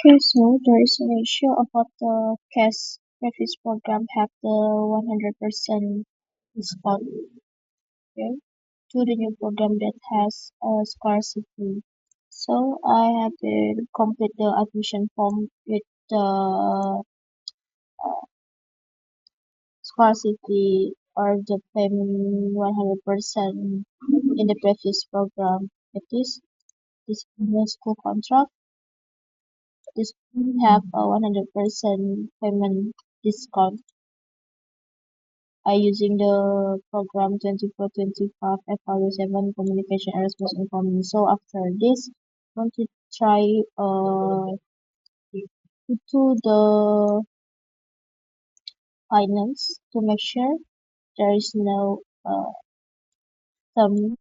Okay, so there is an issue about the CAS previous program have the 100% discount, okay, to the new program that has a scarcity. So I had to complete the admission form with the scarcity or the payment 100% in the previous program. It is this in the school contract. This will have a 100% payment discount. I using the program 24-25 FW7 Communication Aerospace and Common. So after this, I want to try to the finance to make sure there is no term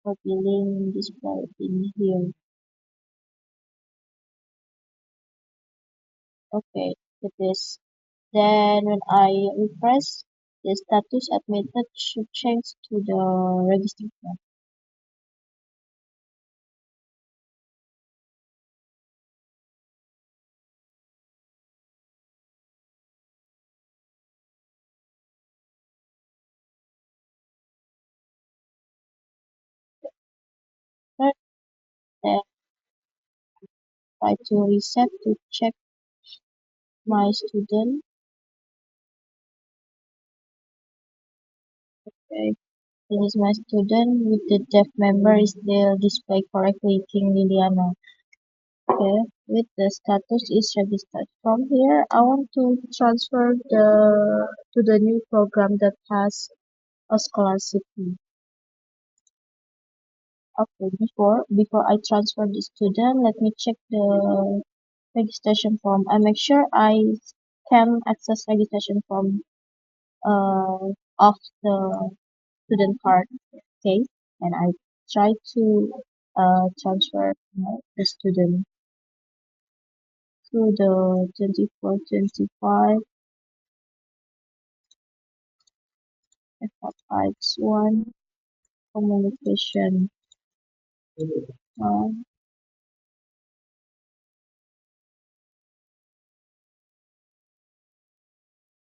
for billing displayed in here. Okay, it is. Then when I refresh, the status admitted should change to the registered one. Then try to reset to check my student. Okay. This is my student with the deaf member is still displayed correctly, King Liliana. Okay, with the status is registered. From here, I want to transfer to the new program that has a scholarship fee. Okay, before I transfer the student, let me check the registration form. I make sure I can access registration form of the student card. Okay, and I try to transfer the student to the 24-25 FX1 communication. Uh,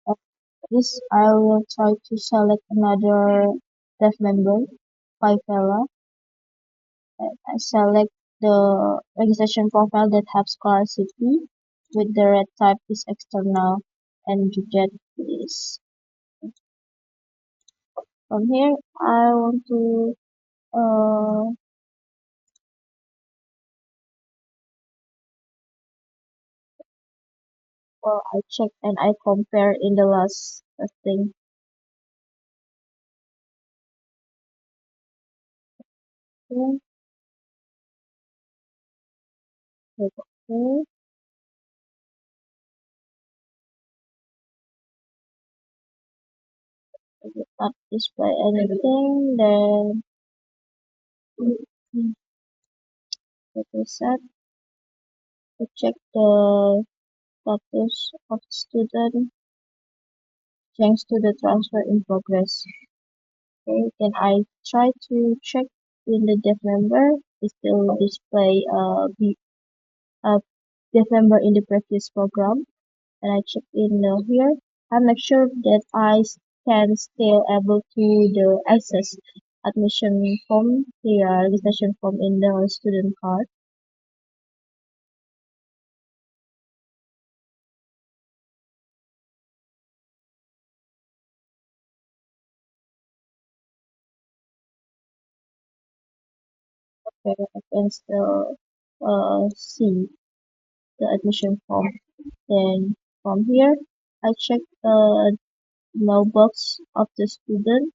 After this, I will try to select another dev member, Pipella. I select the registration profile that has scarcity with the red type is external and get this. From here, I want to uh, well, I check and I compare in the last thing. Okay, click OK. It will not display anything. Then it is set to check the status of student thanks to the transfer in progress. Okay, then I try to check in the dev member. It still display uh, dev member in the previous program. And I check in here. I make sure that I can still able to the access admission form, the registration form in the student card. Where I can still see the admission form. Then from here, I check the mailbox of the student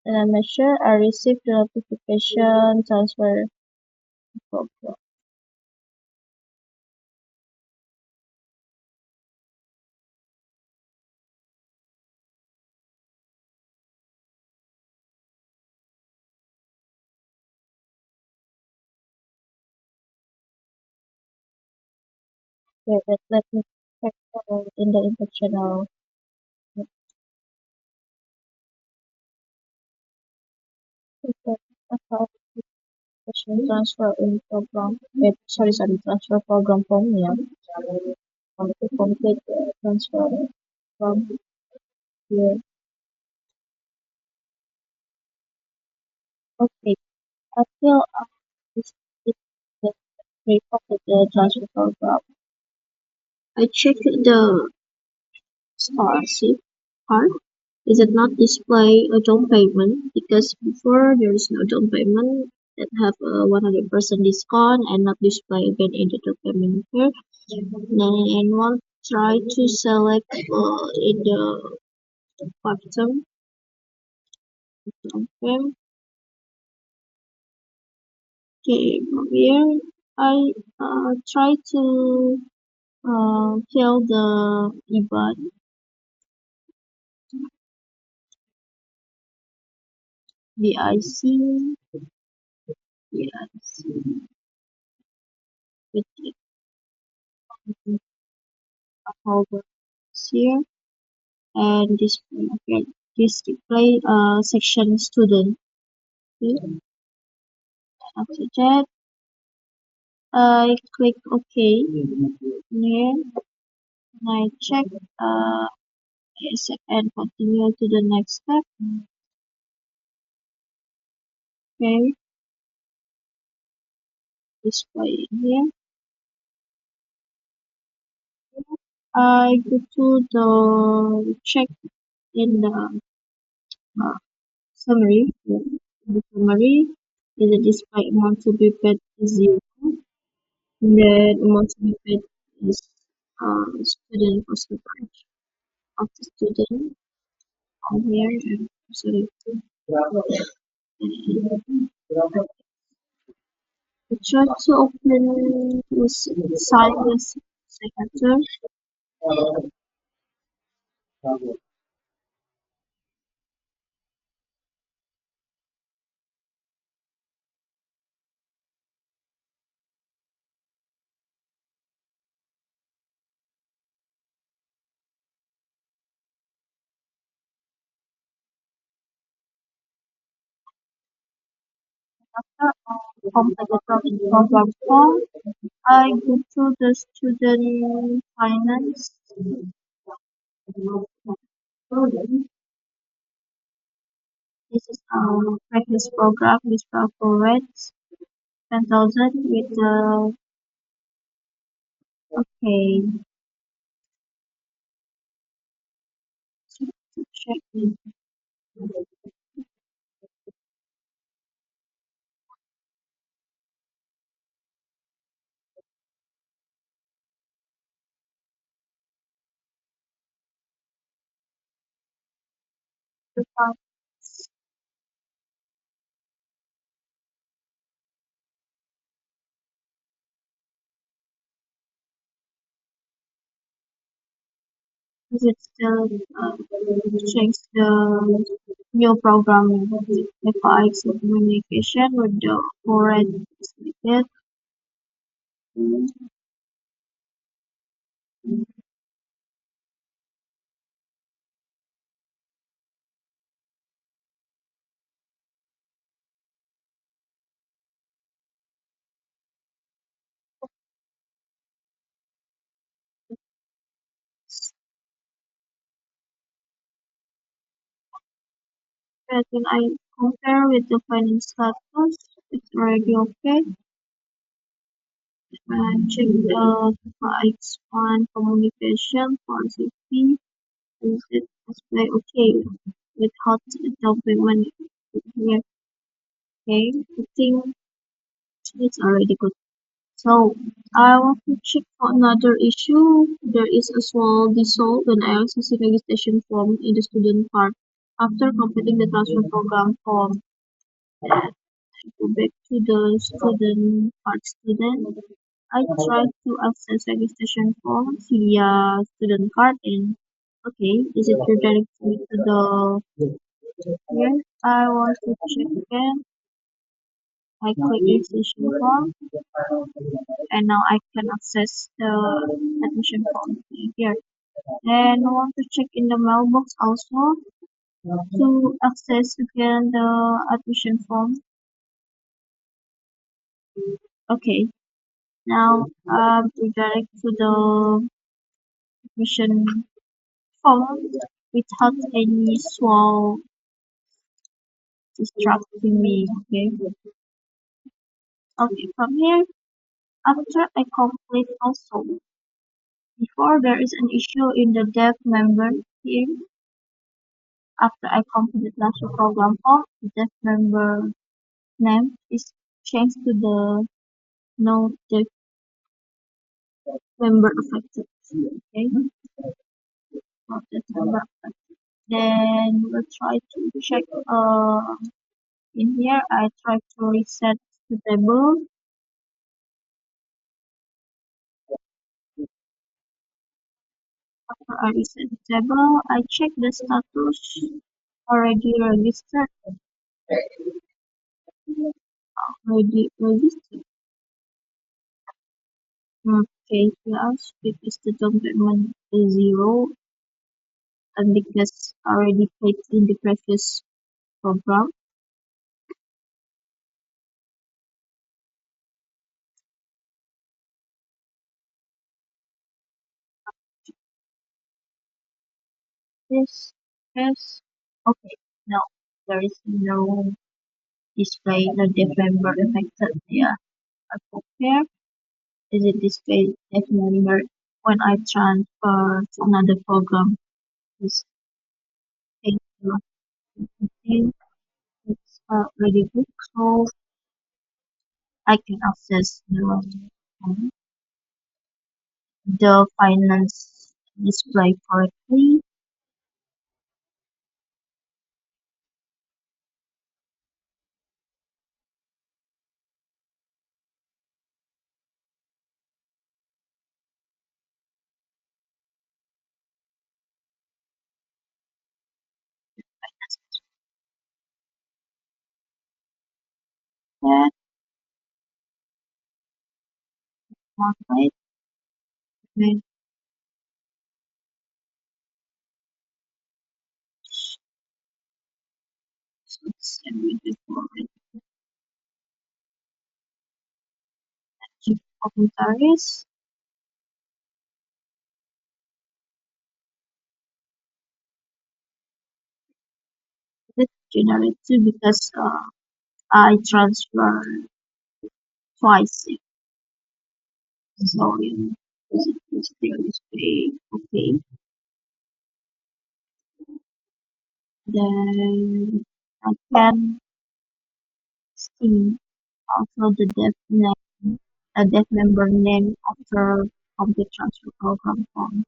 and I make sure I receive the notification transfer program. Yeah, let me check in the intentional. Question transfer in program. Sorry, transfer program form here. To complete the transfer from here. Okay. Until this is the report of the transfer program. I check the scholarship part. Is it not display a down payment? Because before there is no down payment that have a 100% discount and not display again in the down payment here. And one try to select in the bottom. Okay, okay, from here I try to fill the IBAN, BIC, BIC, with the holder here, and display. Okay, display section student. Okay. After that, I click OK here, and I check yes, and continue to the next step. Okay, display here. I go to the check in the uh, summary. In the summary, the display amount to be paid is 0. And then amount to be paid is student percentage of the student on here. And sorry, and I try to open this site with signature. After complete the program form, I go to the student finance. This is our practice program with for rates 10,000 with okay, check the file. Is it still change the new programming? If I accept communication with the foreign selected, but when I compare with the finance status, it's already okay. Check the X1 communication for safety. Is it display okay without down payment here? Okay, I think it's already good. So I want to check for another issue. There is a small dissolve when I access the registration form in the student part. After completing the transfer program form, I go back to the student part student. I try to access registration form via student card and okay, is it redirected me to the here? I want to check again. I click registration form and now I can access the admission form here. And I want to check in the mailbox also to access again the admission form. Okay, now redirect to the mission form without any swell distracting me. Okay, okay, from here, after I complete also, before there is an issue in the dev member here, after I complete the Classroom program form, the dev member name is changed to the no dev member affected. Okay, not dev member affected. Then we'll try to check in here I try to reset the table. After I reset the table, I check the status already registered. Already registered. Okay, yes, because the down payment is zero and because already paid in the previous program. Yes, yes. Okay, no, there is no display the December affected. Yeah, I compare. Is it displayed as member when I transfer to another program? This page it's already booked, so I can access the finance display correctly. That one right with and with the forward commentaries. It generated because I transfer twice. So yeah, it's still display okay. Then I can see also the dev member name after complete transfer program form.